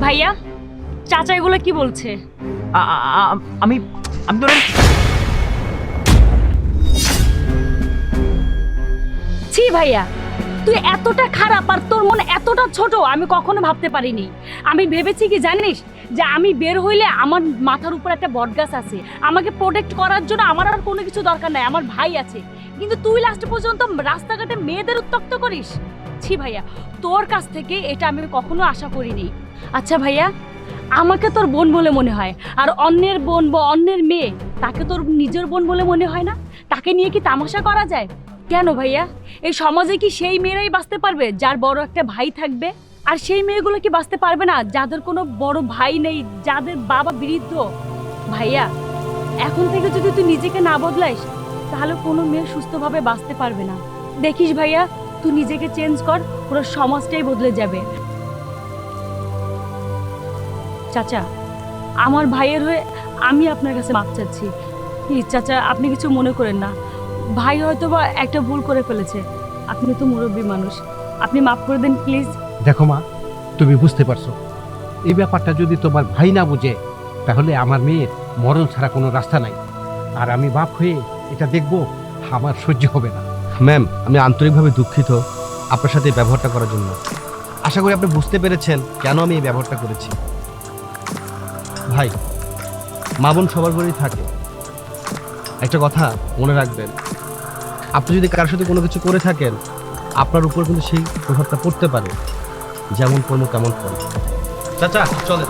ভাইয়া, চাচা এগুলো কি বলছে? আমি আমি তোর ছি ভাইয়া, তুই এতটা খারাপ আর তোর মন এতটা ছোট আমি কখনো ভাবতে পারিনি। আমি ভেবেছি কি জানিস, যে আমি বের হইলে আমার মাথার উপর একটা বটগাছ আছে, আমাকে প্রোটেক্ট করার জন্য আমার আর কোনো কিছু দরকার নাই, আমার ভাই আছে। কিন্তু তুই লাস্ট পর্যন্ত রাস্তাঘাটে মেয়েদের উত্ত্যক্ত করিস। ছি ভাইয়া, তোর কাছ থেকে এটা আমি কখনো আশা করিনি। আচ্ছা ভাইয়া, আমাকে তোর বোন বলে মনে হয়, আর অন্যের বোন বা অন্যের মেয়ে তাকে তোর নিজের বোন বলে মনে হয় না? তাকে নিয়ে কি তামাশা করা যায়? কেন ভাইয়া, এই সমাজে কি সেই মেয়েরাই বাঁচতে পারবে যার বড় একটা ভাই থাকবে? আর সেই মেয়েগুলো কি বাঁচতে পারবে না যাদের কোনো বড় ভাই নেই, যাদের বাবা বৃদ্ধ? ভাইয়া, এখন থেকে যদি তুই নিজেকে না বদলাইস তাহলে কোনো মেয়ে সুস্থভাবে বাঁচতে পারবে না। দেখিস ভাইয়া, তুই নিজেকে চেঞ্জ কর, পুরো সমাজটাই বদলে যাবে। চাচা, আমার ভাইয়ের হয়ে আমি আপনার কাছে মাপ চাচ্ছি। প্লিজ চাচা, আপনি কিছু মনে করেন না। ভাই হয়তো বা একটা ভুল করে ফেলেছে, আপনি তো মুরব্বী মানুষ, আপনি মাফ করে দেন প্লিজ। দেখো মা, তুমি বুঝতে পারছো এই ব্যাপারটা যদি তোমার ভাই না বুঝে তাহলে আমার মেয়ের মরণ ছাড়া কোনো রাস্তা নাই। আর আমি বাপ হয়ে এটা দেখবো, আমার সহ্য হবে না। ম্যাম, আমি আন্তরিকভাবে দুঃখিত আপনার সাথে এই ব্যবহারটা করার জন্য। আশা করি আপনি বুঝতে পেরেছেন কেন আমি এই ব্যবহারটা করেছি। ভাই, মা বোন সবার ঘরেই থাকে। একটা কথা মনে রাখবেন, আপনি যদি কারোর সাথে কোনো কিছু করে থাকেন আপনার উপর কিন্তু সেই প্রভাবটা পড়তে পারে। যেমন কর্ম তেমন ফল। চাচা চলে।